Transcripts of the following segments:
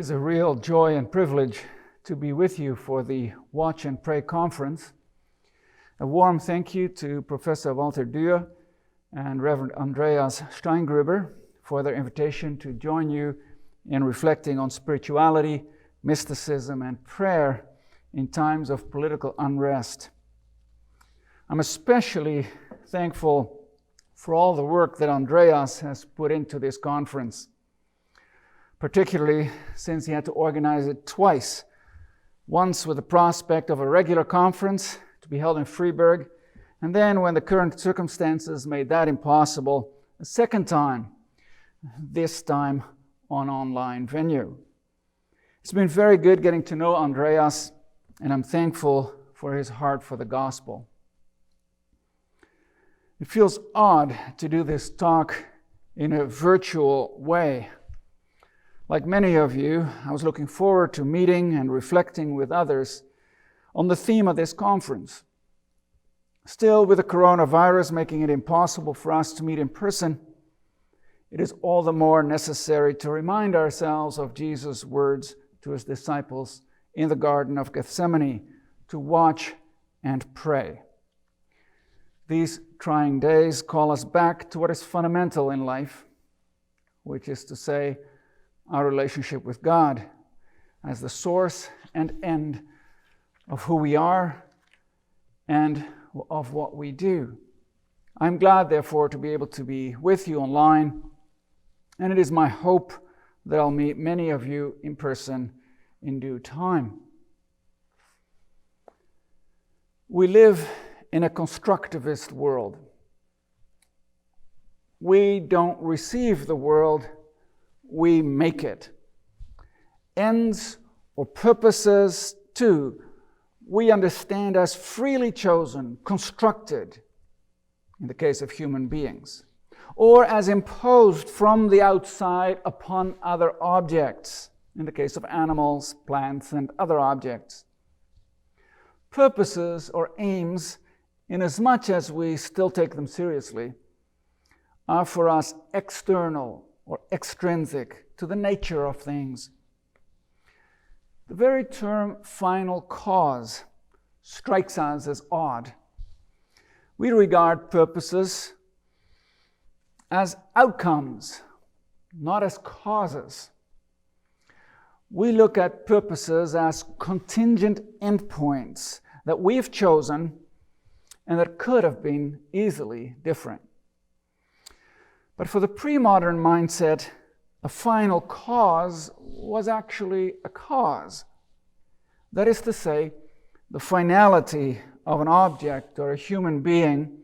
is a real joy and privilege to be with you for the Watch and Pray conference. A warm thank you to Professor Walter Dürr and Reverend Andreas Steingruber for their invitation to join you in reflecting on spirituality, mysticism, and prayer in times of political unrest. I'm especially thankful for all the work that Andreas has put into this conference, particularly since he had to organize it twice, once with the prospect of a regular conference to be held in Freiburg, and then when the current circumstances made that impossible, a second time, this time on online venue. It's been very good getting to know Andreas, and I'm thankful for his heart for the gospel. It feels odd to do this talk in a virtual way. Like many of you, I was looking forward to meeting and reflecting with others on the theme of this conference. Still, with the coronavirus making it impossible for us to meet in person, it is all the more necessary to remind ourselves of Jesus' words to his disciples in the Garden of Gethsemane, to watch and pray. These trying days call us back to what is fundamental in life, which is to say, our relationship with God as the source and end of who we are and of what we do. I'm glad, therefore, to be able to be with you online, and it is my hope that I'll meet many of you in person in due time. We live in a constructivist world. We don't receive the world, we make it. Ends or purposes, too, we understand as freely chosen, constructed, in the case of human beings, or as imposed from the outside upon other objects, in the case of animals, plants, and other objects. Purposes or aims, inasmuch as we still take them seriously, are for us external or extrinsic to the nature of things. The very term final cause strikes us as odd. We regard purposes as outcomes, not as causes. We look at purposes as contingent endpoints that we've chosen and that could have been easily different. But for the pre-modern mindset, a final cause was actually a cause. That is to say, the finality of an object or a human being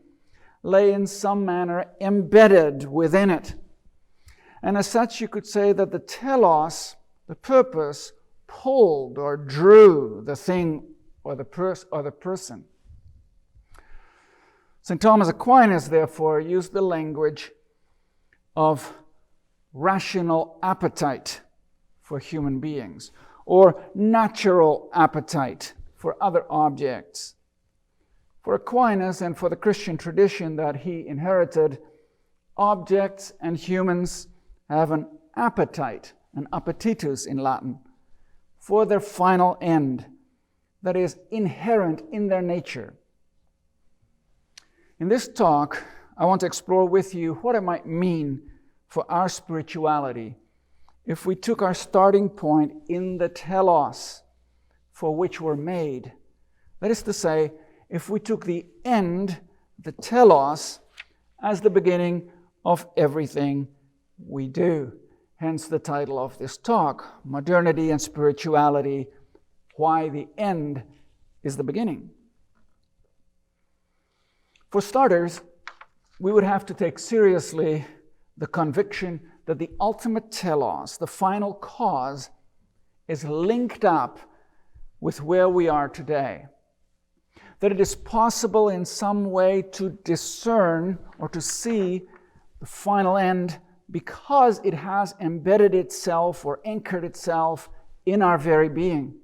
lay in some manner embedded within it. And as such, you could say that the telos, the purpose, pulled or drew the thing or the person. St. Thomas Aquinas, therefore, used the language of rational appetite for human beings, or natural appetite for other objects. For Aquinas and for the Christian tradition that he inherited, objects and humans have an appetite, an appetitus in Latin, for their final end, that is inherent in their nature. In this talk, I want to explore with you what it might mean for our spirituality if we took our starting point in the telos for which we're made. That is to say, if we took the end, the telos, as the beginning of everything we do. Hence the title of this talk, Modernity and Spirituality, Why the End is the Beginning. For starters, we would have to take seriously the conviction that the ultimate telos, the final cause, is linked up with where we are today. That it is possible in some way to discern or to see the final end because it has embedded itself or anchored itself in our very being.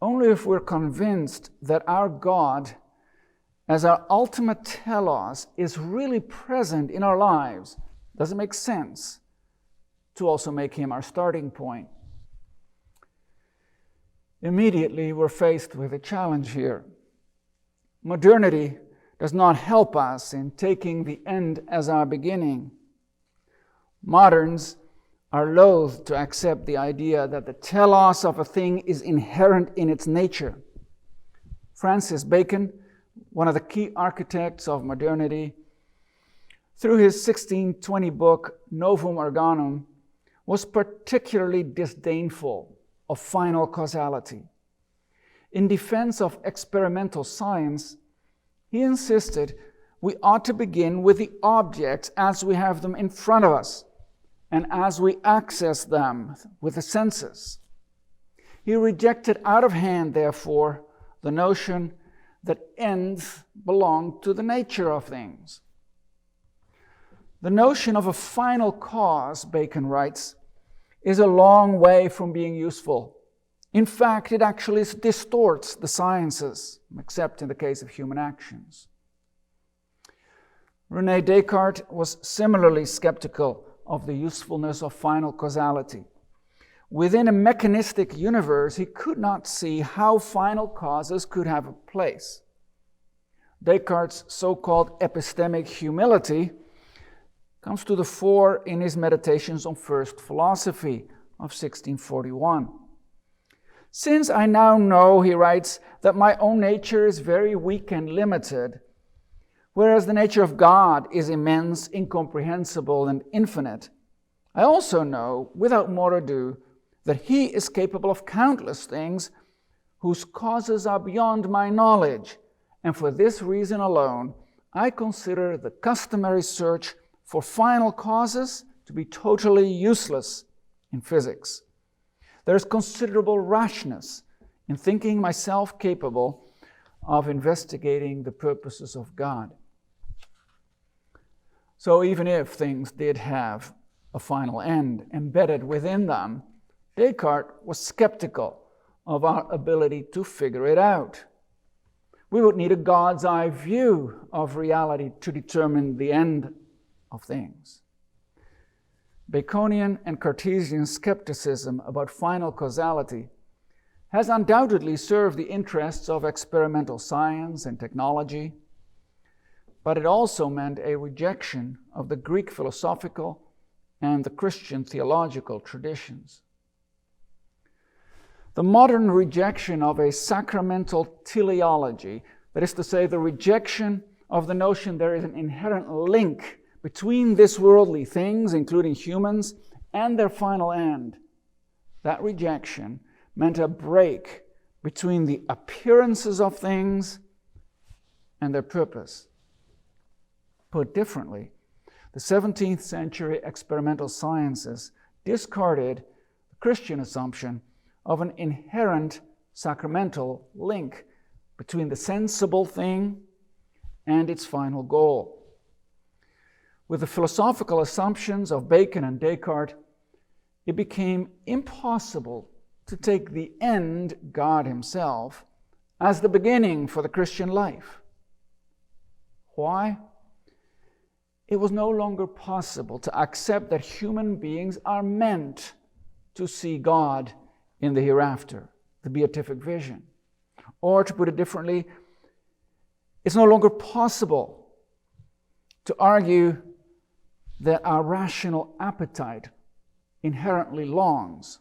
Only if we're convinced that our God, as our ultimate telos, is really present in our lives, does it make sense to also make him our starting point. Immediately, we're faced with a challenge here. Modernity does not help us in taking the end as our beginning. Moderns are loath to accept the idea that the telos of a thing is inherent in its nature. Francis Bacon, one of the key architects of modernity, through his 1620 book Novum Organum, was particularly disdainful of final causality. In defense of experimental science, he insisted we ought to begin with the objects as we have them in front of us and as we access them with the senses. He rejected out of hand, therefore, the notion that ends belong to the nature of things. The notion of a final cause, Bacon writes, is a long way from being useful. In fact, it actually distorts the sciences, except in the case of human actions. René Descartes was similarly skeptical of the usefulness of final causality. Within a mechanistic universe, he could not see how final causes could have a place. Descartes' so-called epistemic humility comes to the fore in his Meditations on First Philosophy of 1641. Since I now know, he writes, that my own nature is very weak and limited, whereas the nature of God is immense, incomprehensible, and infinite, I also know, without more ado, that He is capable of countless things whose causes are beyond my knowledge, and for this reason alone, I consider the customary search for final causes to be totally useless in physics. There is considerable rashness in thinking myself capable of investigating the purposes of God. So even if things did have a final end embedded within them, Descartes was skeptical of our ability to figure it out. We would need a God's eye view of reality to determine the end of things. Baconian and Cartesian skepticism about final causality has undoubtedly served the interests of experimental science and technology, but it also meant a rejection of the Greek philosophical and the Christian theological traditions. The modern rejection of a sacramental teleology, that is to say, the rejection of the notion there is an inherent link between this worldly things, including humans, and their final end, that rejection meant a break between the appearances of things and their purpose. Put differently, the 17th century experimental sciences discarded the Christian assumption of an inherent sacramental link between the sensible thing and its final goal. With the philosophical assumptions of Bacon and Descartes, it became impossible to take the end, God Himself, as the beginning for the Christian life. Why? It was no longer possible to accept that human beings are meant to see God in the hereafter, the beatific vision. Or to put it differently, it's no longer possible to argue that our rational appetite inherently longs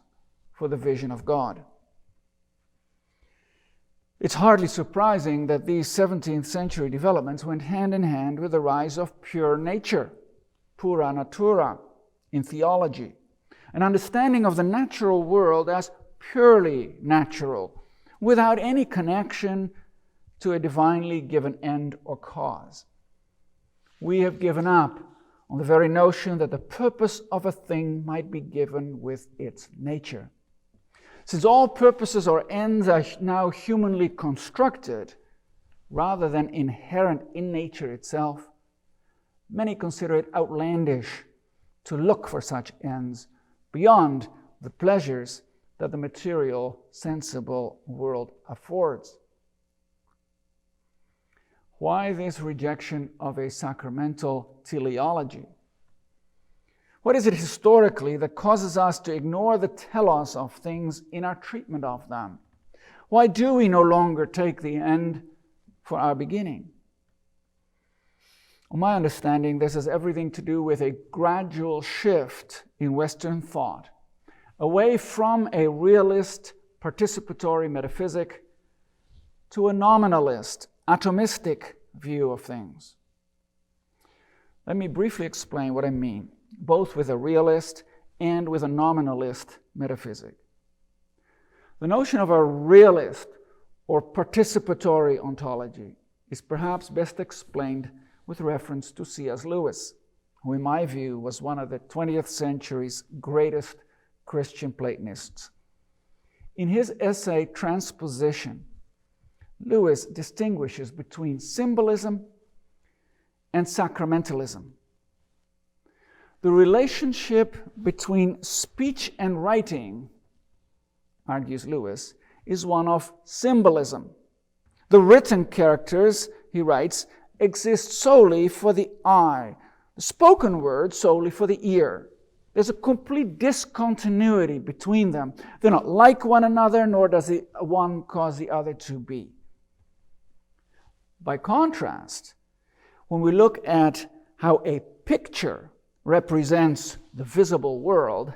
for the vision of God. It's hardly surprising that these 17th century developments went hand in hand with the rise of pure nature, pura natura, in theology, an understanding of the natural world as purely natural, without any connection to a divinely given end or cause. We have given up on the very notion that the purpose of a thing might be given with its nature. Since all purposes or ends are now humanly constructed, rather than inherent in nature itself, many consider it outlandish to look for such ends beyond the pleasures that the material, sensible world affords. Why this rejection of a sacramental teleology? What is it historically that causes us to ignore the telos of things in our treatment of them? Why do we no longer take the end for our beginning? In my understanding, this has everything to do with a gradual shift in Western thought, away from a realist, participatory metaphysic to a nominalist, atomistic view of things. Let me briefly explain what I mean, both with a realist and with a nominalist metaphysic. The notion of a realist or participatory ontology is perhaps best explained with reference to C.S. Lewis, who in my view was one of the 20th century's greatest Christian Platonists. In his essay Transposition, Lewis distinguishes between symbolism and sacramentalism. The relationship between speech and writing, argues Lewis, is one of symbolism. The written characters, he writes, exist solely for the eye, the spoken word solely for the ear. There's a complete discontinuity between them. They're not like one another, nor does one cause the other to be. By contrast, when we look at how a picture represents the visible world,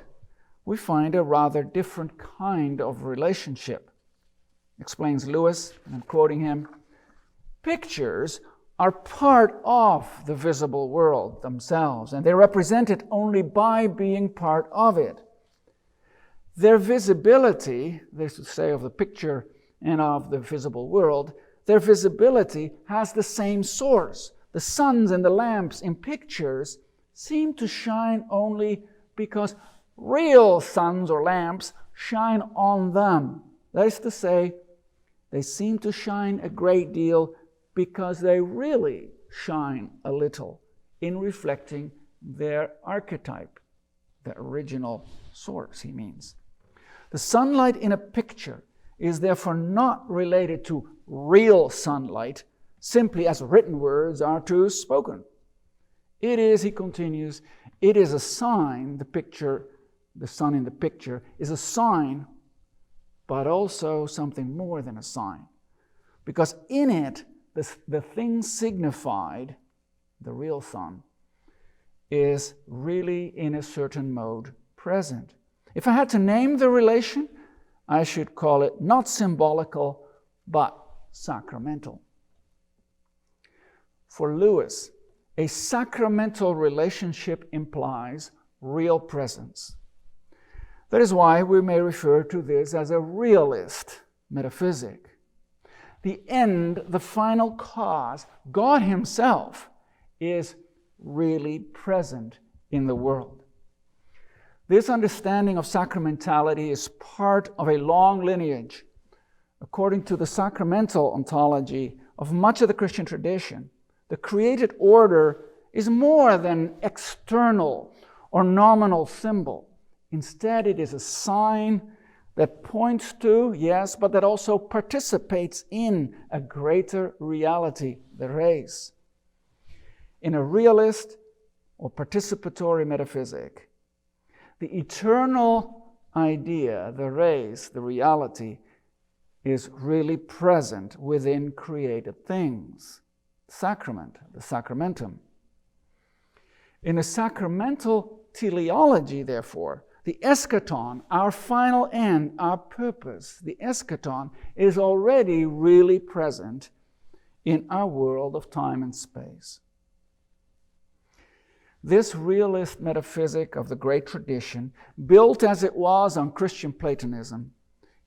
we find a rather different kind of relationship. Explains Lewis, and I'm quoting him, "Pictures are part of the visible world themselves, and they represent it only by being part of it. Their visibility," that is to say of the picture and of the visible world, their visibility has the same source. The suns and the lamps in pictures seem to shine only because real suns or lamps shine on them. That is to say, they seem to shine a great deal because they really shine a little in reflecting their archetype, the original source, he means. The sunlight in a picture is therefore not related to real sunlight, simply as written words are to spoken. It is, he continues, it is a sign, the sun in the picture is a sign, but also something more than a sign. Because in it, the thing signified, the real sun, is really in a certain mode present. If I had to name the relation, I should call it not symbolical, but sacramental. For Lewis, a sacramental relationship implies real presence. That is why we may refer to this as a realist metaphysic. The end, the final cause, God Himself, is really present in the world. This understanding of sacramentality is part of a long lineage. According to the sacramental ontology of much of the Christian tradition, the created order is more than external or nominal symbol. Instead, it is a sign that points to, yes, but that also participates in a greater reality, the res. In a realist or participatory metaphysic, the eternal idea, the res, the reality, is really present within created things. Sacrament, the sacramentum. In a sacramental teleology, therefore, the eschaton, our final end, our purpose, the eschaton, is already really present in our world of time and space. This realist metaphysic of the great tradition, built as it was on Christian Platonism,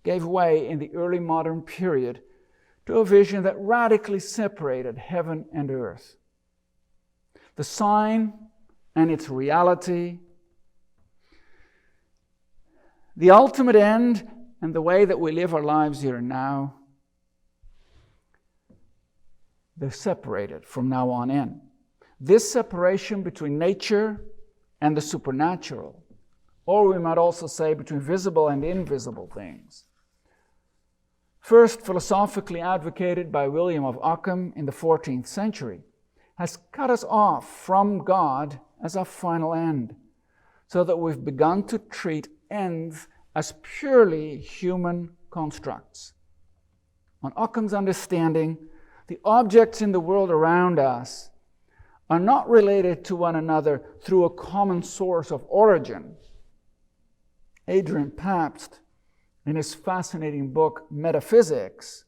gave way in the early modern period to a vision that radically separated heaven and earth. The sign and its reality, the ultimate end and the way that we live our lives here and now, they're separated from now on in. This separation between nature and the supernatural, or we might also say between visible and invisible things, first philosophically advocated by William of Ockham in the 14th century, has cut us off from God as our final end. so that we've begun to treat ends as purely human constructs. On Occam's understanding, the objects in the world around us are not related to one another through a common source of origin. Adrian Pabst, in his fascinating book Metaphysics,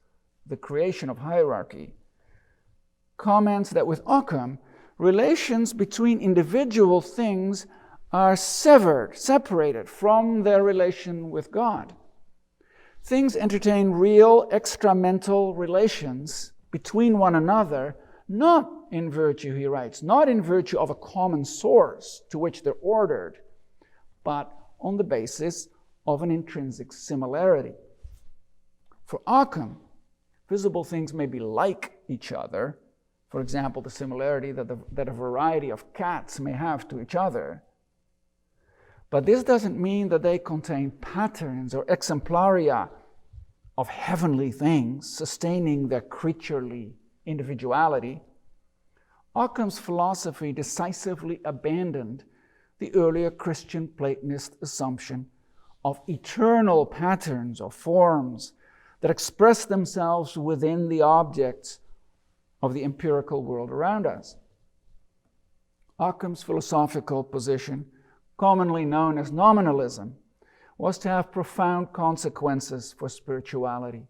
The Creation of Hierarchy, comments that with Occam, relations between individual things are separated from their relation with God. Things entertain real extramental relations between one another, not in virtue, he writes, not in virtue of a common source to which they're ordered, but on the basis of an intrinsic similarity. For Occam, visible things may be like each other, for example, the similarity that a variety of cats may have to each other. But this doesn't mean that they contain patterns or exemplaria of heavenly things sustaining their creaturely individuality. Occam's philosophy decisively abandoned the earlier Christian Platonist assumption of eternal patterns or forms that express themselves within the objects of the empirical world around us. Occam's philosophical position, commonly known as nominalism, was to have profound consequences for spirituality.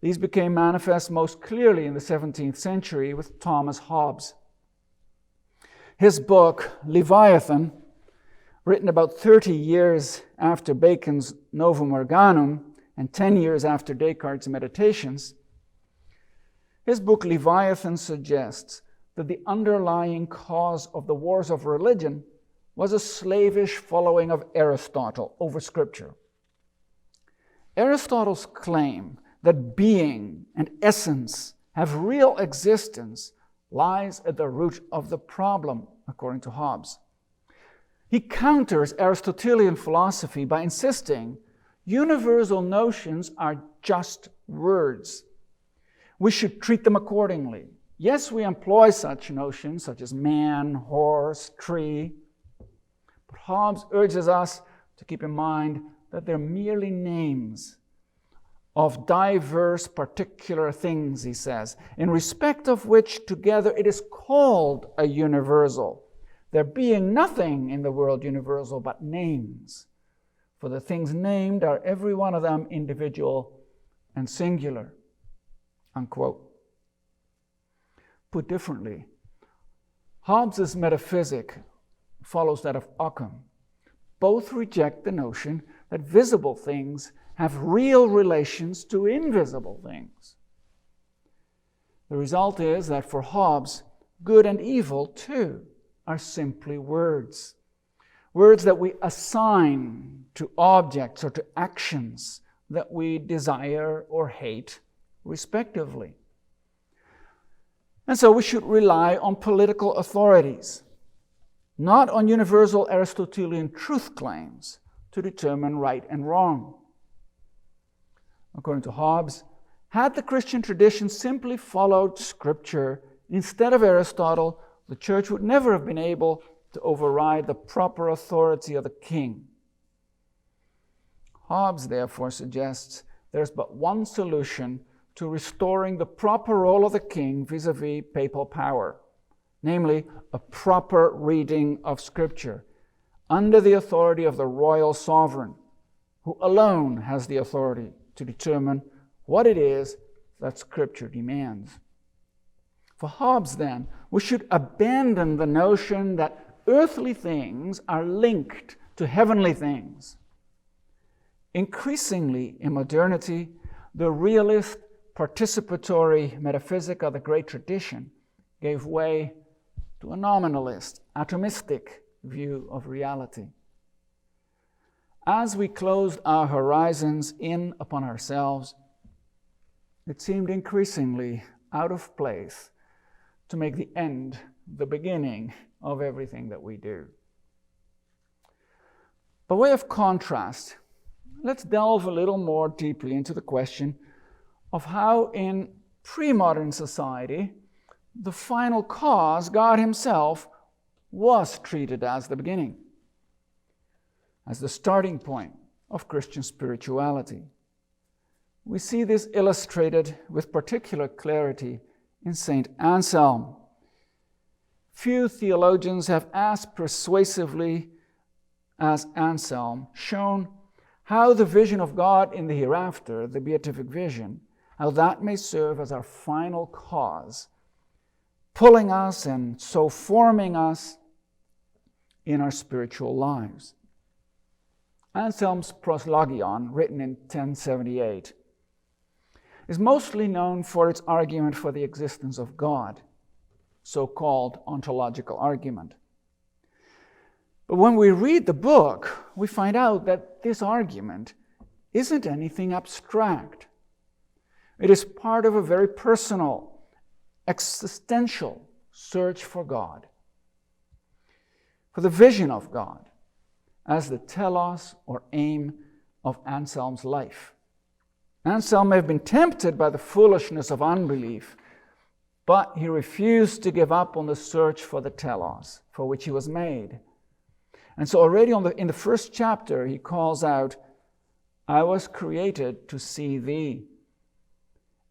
These became manifest most clearly in the 17th century with Thomas Hobbes. His book, Leviathan, written about 30 years after Bacon's Novum Organum and 10 years after Descartes' Meditations, his book Leviathan suggests that the underlying cause of the wars of religion was a slavish following of Aristotle over Scripture. Aristotle's claim that being and essence have real existence lies at the root of the problem, according to Hobbes. He counters Aristotelian philosophy by insisting universal notions are just words. We should treat them accordingly. Yes, we employ such notions, such as man, horse, tree, but Hobbes urges us to keep in mind that they're merely names of diverse particular things, he says, in respect of which together it is called a universal, there being nothing in the world universal but names. For the things named are every one of them individual and singular. Unquote. Put differently, Hobbes' metaphysic follows that of Occam. Both reject the notion that visible things have real relations to invisible things. The result is that for Hobbes, good and evil, too, are simply words. Words that we assign to objects or to actions that we desire or hate, respectively. And so we should rely on political authorities, not on universal Aristotelian truth claims to determine right and wrong. According to Hobbes, had the Christian tradition simply followed Scripture instead of Aristotle, the Church would never have been able to override the proper authority of the king. Hobbes, therefore, suggests there's but one solution to restoring the proper role of the king vis-a-vis papal power, namely a proper reading of Scripture under the authority of the royal sovereign, who alone has the authority to determine what it is that Scripture demands. For Hobbes, then, we should abandon the notion that earthly things are linked to heavenly things. Increasingly, in modernity, the realist participatory metaphysic of the great tradition gave way to a nominalist, atomistic view of reality. As we closed our horizons in upon ourselves, it seemed increasingly out of place to make the end the beginning of everything that we do. By way of contrast, let's delve a little more deeply into the question of how in pre-modern society the final cause, God Himself, was treated as the beginning. as the starting point of Christian spirituality. We see this illustrated with particular clarity in St. Anselm. Few theologians have as persuasively as Anselm shown how the vision of God in the hereafter, the beatific vision, how that may serve as our final cause, pulling us and so forming us in our spiritual lives. Anselm's Proslogion, written in 1078, is mostly known for its argument for the existence of God, so-called ontological argument. But when we read the book, we find out that this argument isn't anything abstract. It is part of a very personal, existential search for God, for the vision of God as the telos or aim of Anselm's life. Anselm may have been tempted by the foolishness of unbelief, but he refused to give up on the search for the telos for which he was made. And so already in the first chapter, he calls out, "I was created to see thee,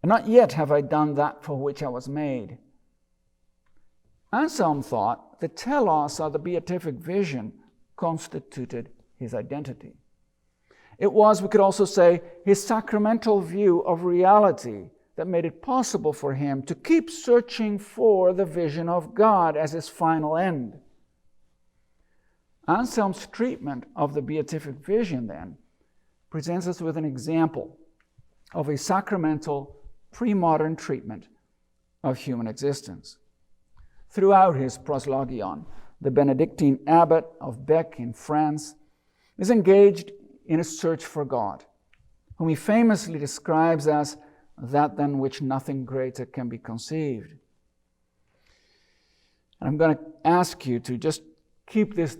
and not yet have I done that for which I was made." Anselm thought the telos, or the beatific vision, constituted his identity. It was, we could also say, his sacramental view of reality that made it possible for him to keep searching for the vision of God as his final end. Anselm's treatment of the beatific vision, then, presents us with an example of a sacramental, pre-modern treatment of human existence. Throughout his Proslogion, the Benedictine abbot of Bec in France is engaged in a search for God, whom he famously describes as that than which nothing greater can be conceived. And I'm going to ask you to just keep this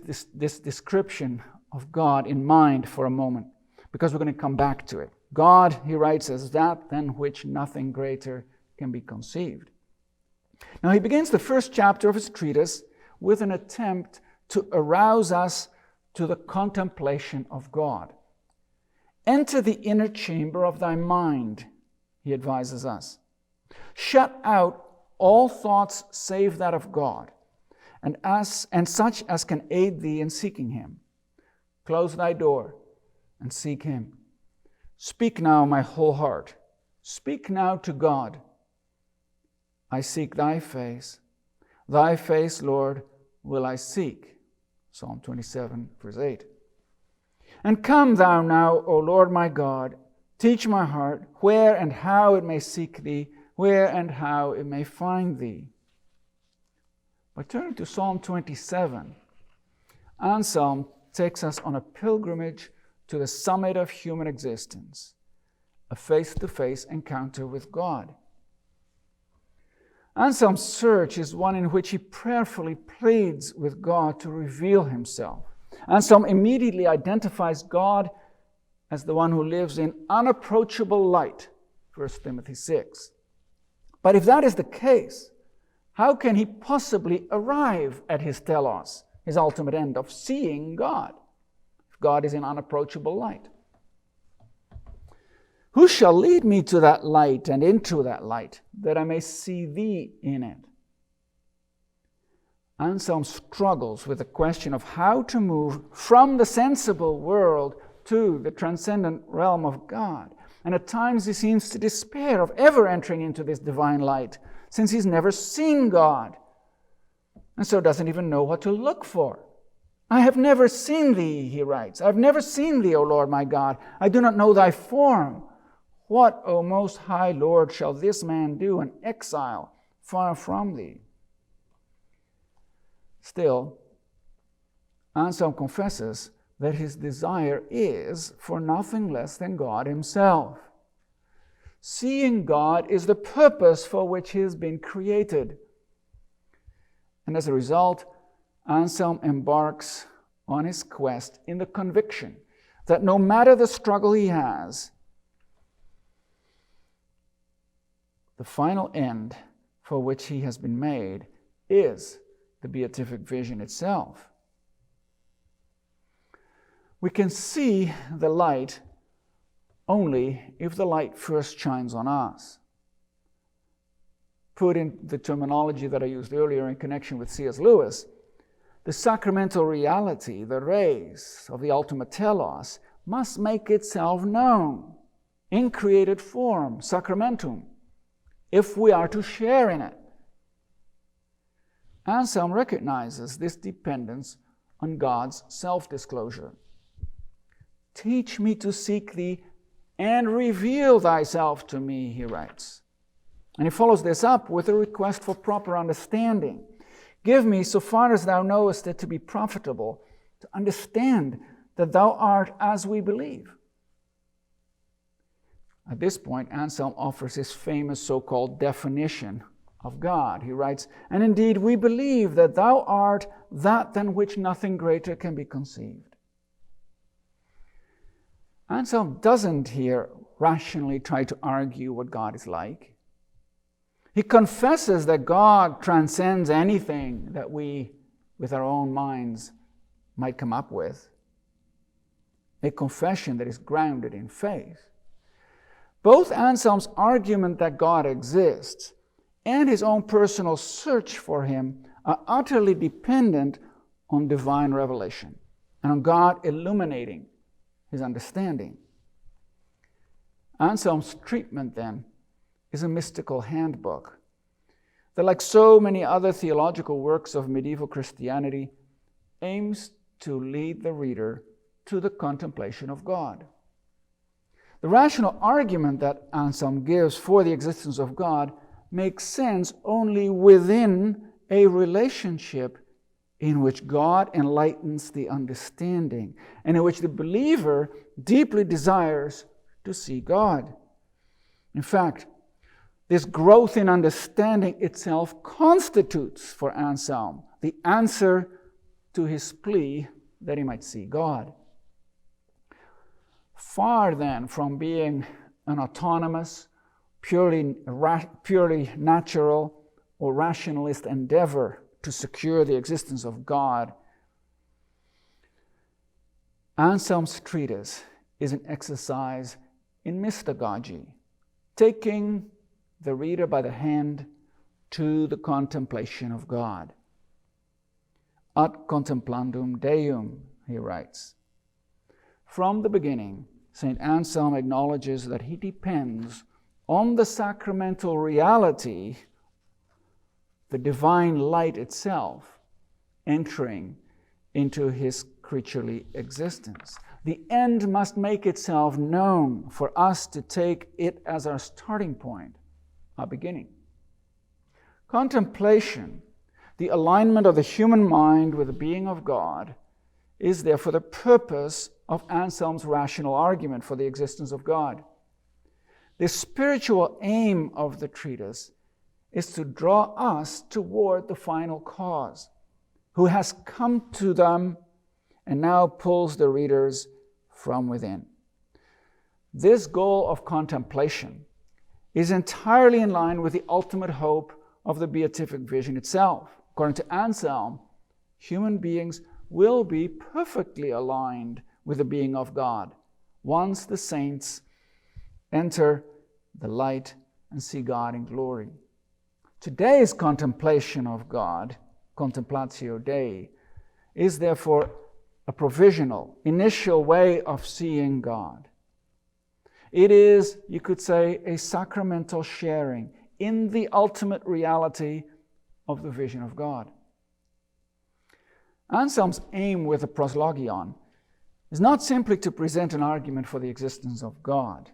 description of God in mind for a moment, because we're going to come back to it. God, he writes, as that than which nothing greater can be conceived. Now he begins the first chapter of his treatise with an attempt to arouse us to the contemplation of God. Enter the inner chamber of thy mind, he advises us. Shut out all thoughts save that of God, and such as can aid thee in seeking him. Close thy door and seek him. Speak now, my whole heart. Speak now to God. I seek thy face. Thy face, Lord, will I seek. Psalm 27, verse 8. And come thou now, O Lord my God, teach my heart where and how it may seek thee, where and how it may find thee. By turning to Psalm 27, Anselm takes us on a pilgrimage to the summit of human existence, a face-to-face encounter with God. Anselm's search is one in which he prayerfully pleads with God to reveal himself. Anselm immediately identifies God as the one who lives in unapproachable light, 1 Timothy 6. But if that is the case, how can he possibly arrive at his telos, his ultimate end of seeing God, if God is in unapproachable light? Who shall lead me to that light and into that light, that I may see thee in it? Anselm struggles with the question of how to move from the sensible world to the transcendent realm of God. And at times he seems to despair of ever entering into this divine light, since he's never seen God, and so doesn't even know what to look for. I have never seen thee, he writes. I have never seen thee, O Lord my God. I do not know thy form. What, O Most High Lord, shall this man do in exile far from thee? Still, Anselm confesses that his desire is for nothing less than God himself. Seeing God is the purpose for which he has been created. And as a result, Anselm embarks on his quest in the conviction that no matter the struggle he has, the final end for which he has been made is the beatific vision itself. We can see the light only if the light first shines on us. Put in the terminology that I used earlier in connection with C.S. Lewis, the sacramental reality, the rays of the ultimate telos, must make itself known in created form, sacramentum, if we are to share in it. Anselm recognizes this dependence on God's self-disclosure. Teach me to seek thee and reveal thyself to me, he writes. And he follows this up with a request for proper understanding. Give me, so far as thou knowest it to be profitable, to understand that thou art as we believe. At this point, Anselm offers his famous so-called definition of God. He writes, and indeed we believe that thou art that than which nothing greater can be conceived. Anselm doesn't here rationally try to argue what God is like. He confesses that God transcends anything that we, with our own minds, might come up with. A confession that is grounded in faith. Both Anselm's argument that God exists and his own personal search for him are utterly dependent on divine revelation and on God illuminating his understanding. Anselm's treatment, then, is a mystical handbook that, like so many other theological works of medieval Christianity, aims to lead the reader to the contemplation of God. The rational argument that Anselm gives for the existence of God makes sense only within a relationship in which God enlightens the understanding and in which the believer deeply desires to see God. In fact, this growth in understanding itself constitutes for Anselm the answer to his plea that he might see God. Far then from being an autonomous, purely natural or rationalist endeavor to secure the existence of God, Anselm's treatise is an exercise in mystagogy, taking the reader by the hand to the contemplation of God. Ad contemplandum Deum, he writes. From the beginning, St. Anselm acknowledges that he depends on the sacramental reality, the divine light itself, entering into his creaturely existence. The end must make itself known for us to take it as our starting point, our beginning. Contemplation, the alignment of the human mind with the being of God, is therefore the purpose of Anselm's rational argument for the existence of God. The spiritual aim of the treatise is to draw us toward the final cause, who has come to them and now pulls the readers from within. This goal of contemplation is entirely in line with the ultimate hope of the beatific vision itself. According to Anselm, human beings will be perfectly aligned with the being of God once the saints enter the light and see God in glory. Today's contemplation of God, contemplatio Dei, is therefore a provisional, initial way of seeing God. It is, you could say, a sacramental sharing in the ultimate reality of the vision of God. Anselm's aim with the proslogion is not simply to present an argument for the existence of God.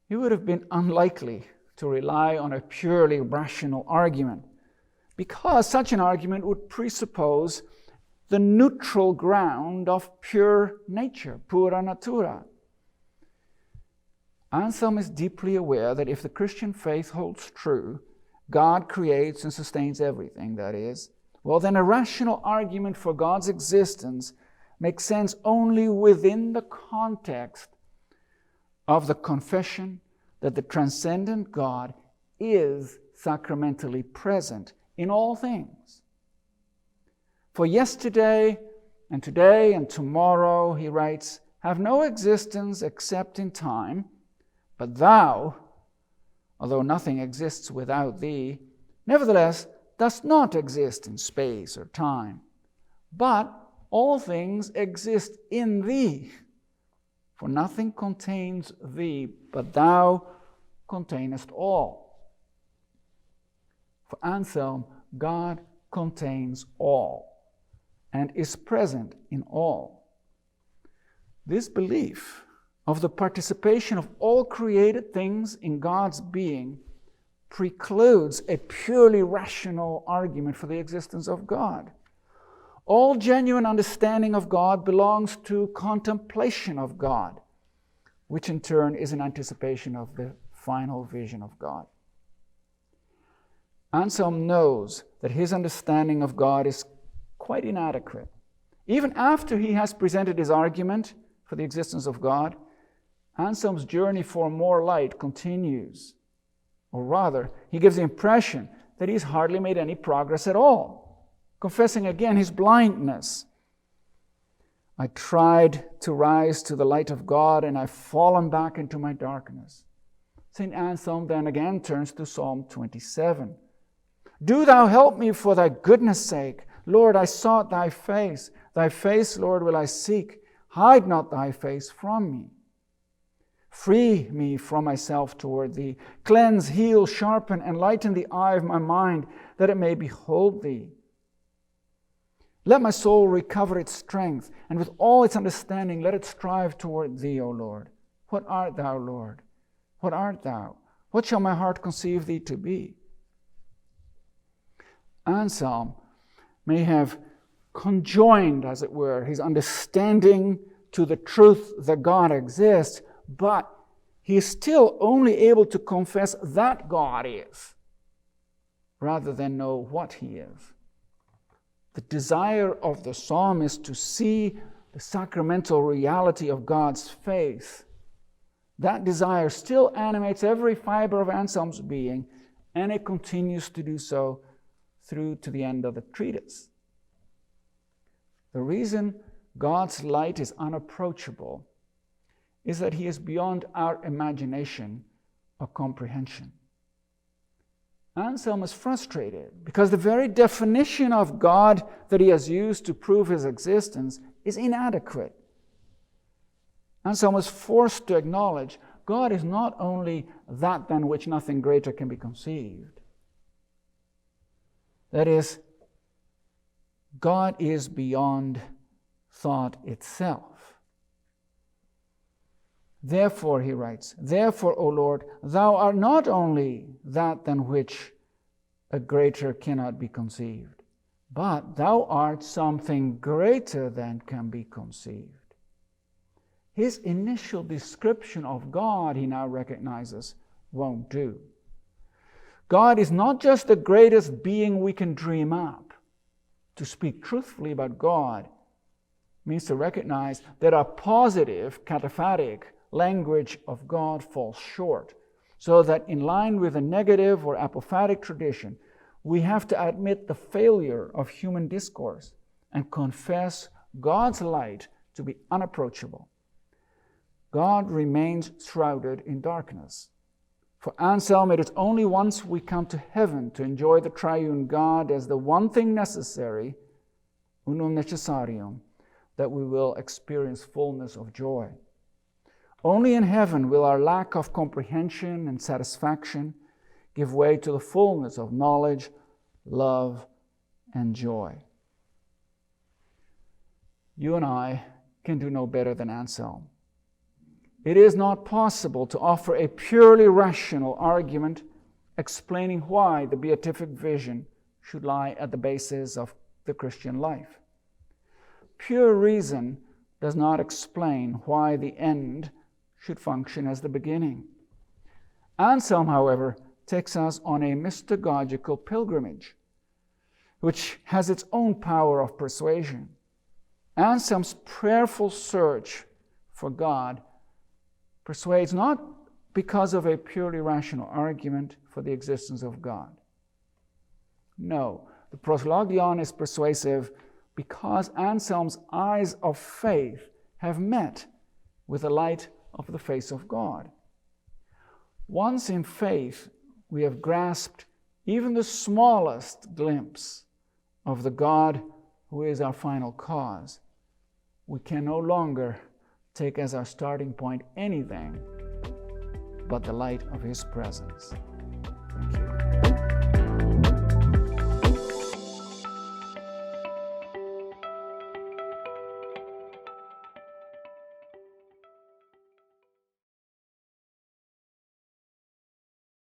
He would have been unlikely to rely on a purely rational argument, because such an argument would presuppose the neutral ground of pure nature, pura natura. Anselm is deeply aware that if the Christian faith holds true, God creates and sustains everything, that is, well, then a rational argument for God's existence makes sense only within the context of the confession that the transcendent God is sacramentally present in all things. For yesterday, and today and tomorrow, he writes, have no existence except in time, but thou, although nothing exists without thee, nevertheless dost not exist in space or time, but all things exist in thee. For nothing contains thee, but thou containest all. For Anselm, God contains all and is present in all. This belief of the participation of all created things in God's being precludes a purely rational argument for the existence of God. All genuine understanding of God belongs to contemplation of God, which in turn is an anticipation of the final vision of God. Anselm knows that his understanding of God is quite inadequate. Even after he has presented his argument for the existence of God, Anselm's journey for more light continues. Or rather, he gives the impression that he's hardly made any progress at all, confessing again his blindness. I tried to rise to the light of God, and I've fallen back into my darkness. St. Anselm then again turns to Psalm 27. Do thou help me for thy goodness' sake. Lord, I sought thy face. Thy face, Lord, will I seek. Hide not thy face from me. Free me from myself toward thee. Cleanse, heal, sharpen, enlighten the eye of my mind, that it may behold thee. Let my soul recover its strength, and with all its understanding let it strive toward thee, O Lord. What art thou, Lord? What art thou? What shall my heart conceive thee to be? Anselm may have conjoined, as it were, his understanding to the truth that God exists, but he is still only able to confess that God is, rather than know what he is. The desire of the psalmist to see the sacramental reality of God's face, that desire still animates every fiber of Anselm's being, and it continues to do so through to the end of the treatise. The reason God's light is unapproachable is that he is beyond our imagination or comprehension. Anselm is frustrated because the very definition of God that he has used to prove his existence is inadequate. Anselm is forced to acknowledge God is not only that than which nothing greater can be conceived. That is, God is beyond thought itself. Therefore, he writes, therefore, O Lord, thou art not only that than which a greater cannot be conceived, but thou art something greater than can be conceived. His initial description of God, he now recognizes, won't do. God is not just the greatest being we can dream up. To speak truthfully about God means to recognize that our positive, cataphatic language of God falls short, so that in line with a negative or apophatic tradition, we have to admit the failure of human discourse and confess God's light to be unapproachable. God remains shrouded in darkness. For Anselm, it is only once we come to heaven to enjoy the triune God as the one thing necessary, unum necessarium, that we will experience fullness of joy. Only in heaven will our lack of comprehension and satisfaction give way to the fullness of knowledge, love, and joy. You and I can do no better than Anselm. It is not possible to offer a purely rational argument explaining why the beatific vision should lie at the basis of the Christian life. Pure reason does not explain why the end should function as the beginning. Anselm, however, takes us on a mystagogical pilgrimage, which has its own power of persuasion. Anselm's prayerful search for God persuades not because of a purely rational argument for the existence of God. No, the proslogion is persuasive because Anselm's eyes of faith have met with the light of the face of God. Once in faith, we have grasped even the smallest glimpse of the God who is our final cause. We can no longer take as our starting point anything but the light of His presence.